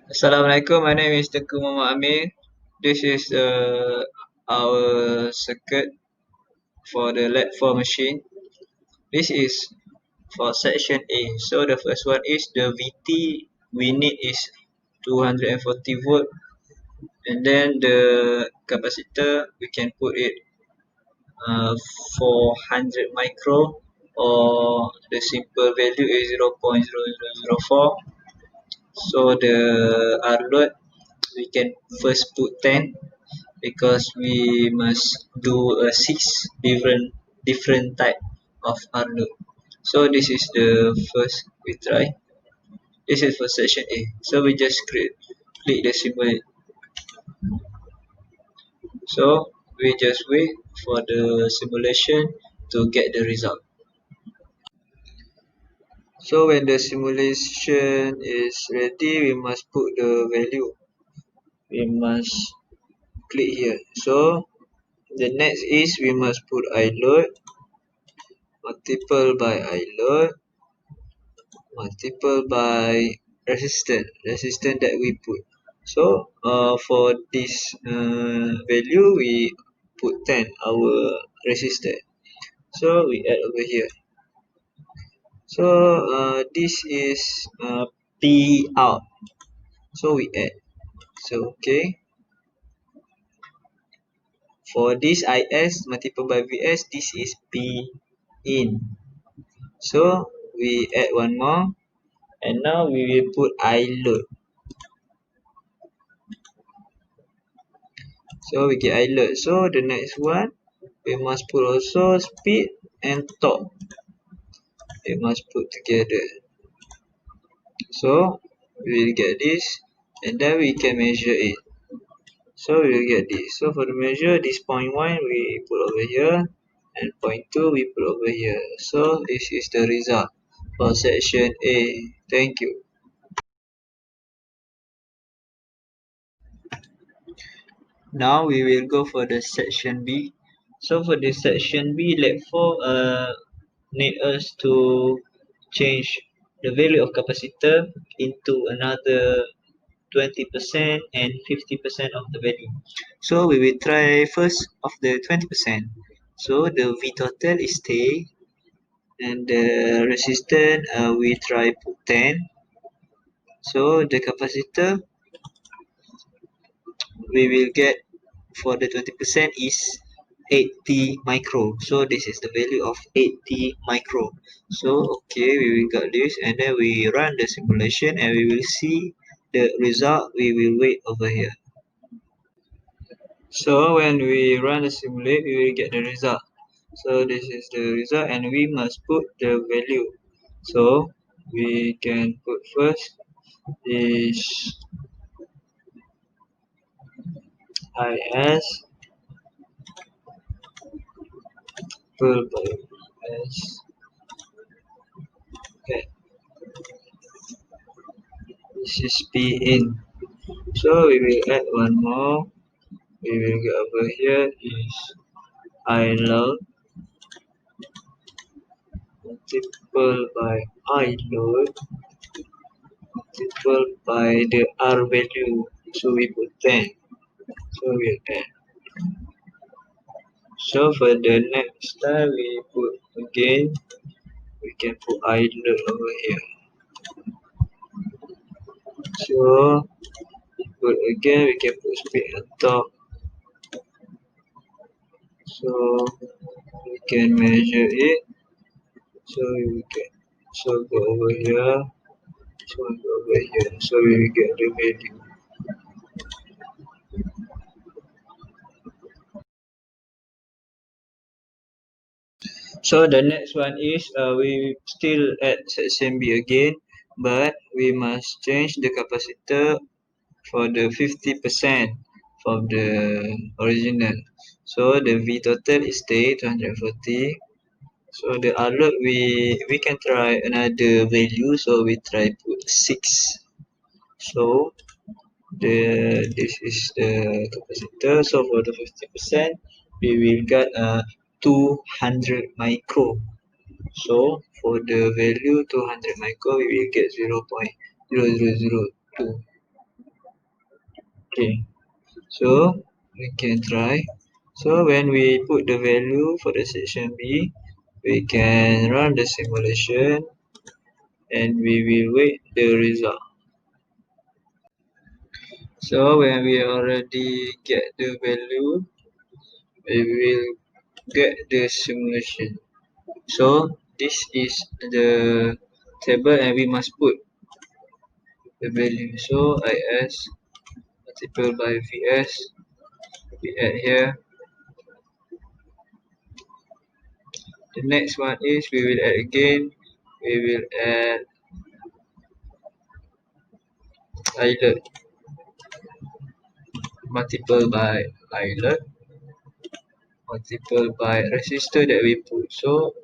Assalamualaikum, my name is Tengku Muhammad Amir. This is our circuit for the LAB4 machine. This is for section A. So the first one is the VT we need is 240 volt, and then the capacitor we can put it 400 micro, or the simple value is 0.0004. So the R load we can first put 10, because we must do a six different type of R loop. So this is the first we try. This is for section A. So we just click the symbol. So we just wait for the simulation to get the result. So when the simulation is ready, we must put the value. We must click here. So the next is we must put I load multiple by I load multiple by resistance that we put. So for this value we put 10 our resistance. So we add over here. So this is P out. So we add. So okay. For this IS multiple by VS, this is P in. So we add one more, and now we will put I load. So we get I load. So the next one, we must put also speed and torque. We must put together. So we will get this, and then we can measure it. So we will get this. So for the measure, this point 1 we put over here, and point 2 we put over here. So this is the result for section A. Thank you. Now we will go for the section B. So for this section B, LAB4 need us to change the value of capacitor into another 20% and 50% of the value. So we will try first of the 20%. So the V total is stay, and the resistance we try put 10. So the capacitor we will get for the 20% is 80 micro. So this is the value of 80 micro. So okay, we will got this, and then we run the simulation and we will see the result. We will wait over here. So when we run the simulate, we will get the result. So this is the result, and we must put the value. So we can put first is IS per by S. Okay, this is P in. So we will add one more. We will get over here is I load multiple by I load multiple by the R value. So we put 10. So we add. So for the next time we put again, we can put I load over here. So put again, we can put speed on top. So we can measure it. So we can go over here. So go over here. So we will get the value. So the next one is we still at section B again, but we must change the capacitor for the 50% from the original. So the V total is stay 240. So the R load we can try another value. So we try put 6. So this is the capacitor. So for the 50%, we will get 200 micro. So for the value 200 micro, we will get 0.0002. Okay, so we can try. So when we put the value for the section B, we can run the simulation and we will wait the result. So when we already get the value, we will get the simulation. So this is the table and we must put the value. So IS multiplied by VS, we add here. The next one is we will add again, we will add islet multiplied by islet multiplied by resistor that we put. So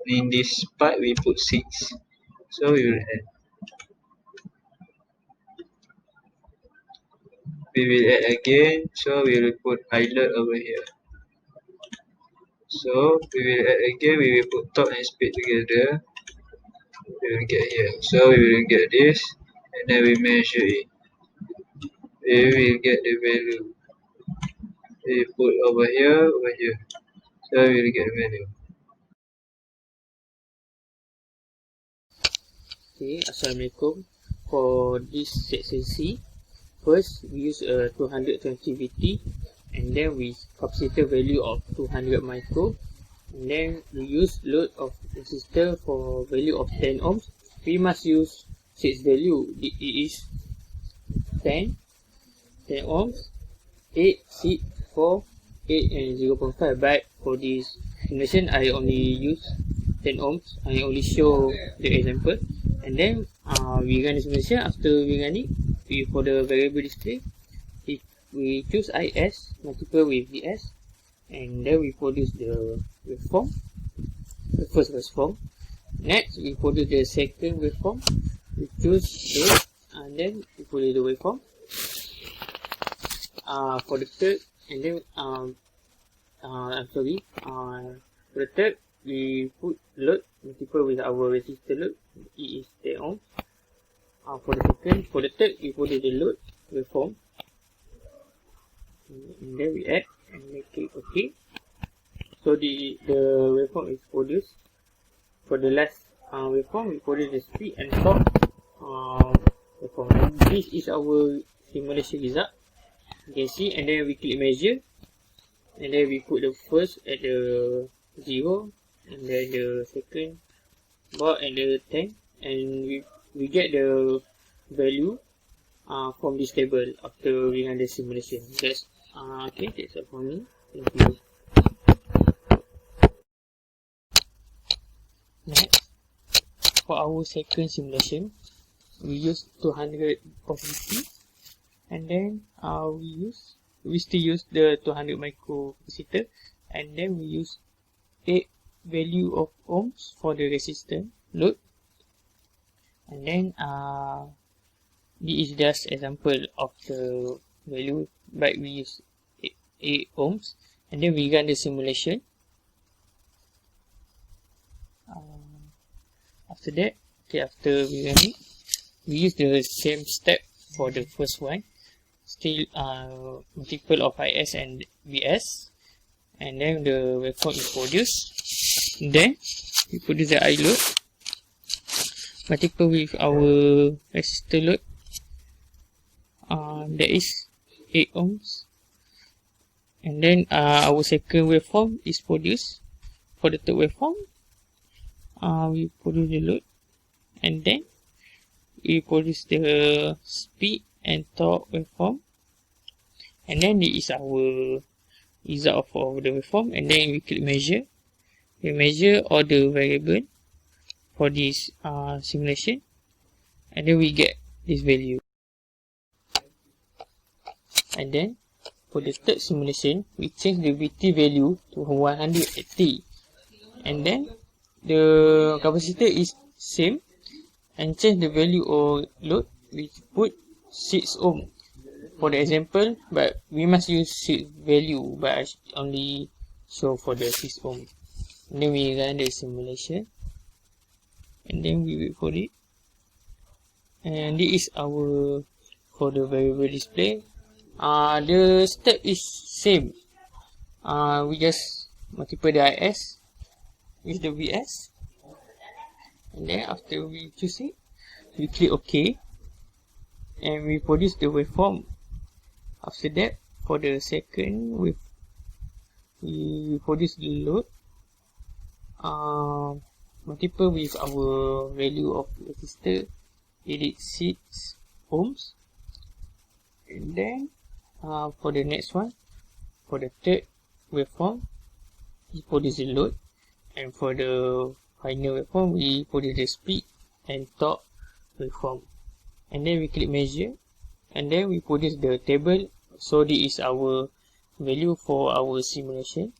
in this part we put 6. So we will add again. So we will put islet over here. So we will add again. We will put top and split together. We will get here. So we will get this, and then we measure it. We will get the value. We put over here, over here. So we will get the value. Okay, Assalamualaikum. For this section C, first we use a 220 VT, and then we capacitor value of 200 micro, and then we use load of resistor for value of 10 ohms. We must use 6 value. It is 10 ohms, 8, 6, 4, 8 and 0.5. But for this simulation, I only use 10 ohms. I only show the example. And then we run the simulation. After we run it, for the variable display, if we choose IS multiply with VS, and then we produce the waveform, the first waveform. Next, we produce the second waveform. We choose load, and then we produce the waveform. For the third, and then for the third, we put load multiple with our resistor load. It is 10 ohms. For the third, we put the load waveform, and then we add and make it okay. So the waveform is produced. For the last waveform, we produce the speed and torque waveform. And this is our simulation result. You can see, and then we click measure, and then we put the first at the 0, and then the second bar at the 10, and we get the value from this table after we run the simulation. That's okay, that's all for me. Thank you. Next, for our second simulation, we use 200 positivity, and then we still use the 200 micro capacitor, and then we use 8 value of ohms for the resistance load, and then this is just example of the value, but we use 8 ohms, and then we run the simulation. After that, okay, after we run it, we use the same step for the first one, still multiple of IS and VS, and then the waveform is produced. Then we produce the I load multiple with our resistor load, that is 8 ohms, and then our second waveform is produced. For the third waveform, we produce the load, and then we produce the speed and torque waveform, and then this is our result for the waveform. And then we click measure. We measure all the variable for this simulation, and then we get this value. And then for the third simulation, we change the VT value to 180, and then the capacitor is same, and change the value of load. We put 6 ohm for the example, but we must use 6 value, but I only show for the 6 ohm. And then we run the simulation, and then we wait for it. And this is our for the variable display. The step is same. We just multiply the IS with the VS, and then after we choose it, we click OK, and we produce the waveform. After that, for the second wave, we produce the load, multiple with our value of resistor 86 ohms, and then for the next one, for the third waveform, we produce the load, and for the final waveform, we produce the speed and torque waveform, and then we click measure, and then we produce the table. So this is our value for our simulation.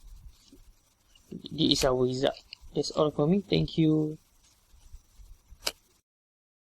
This is our result. That's all for me. Thank you.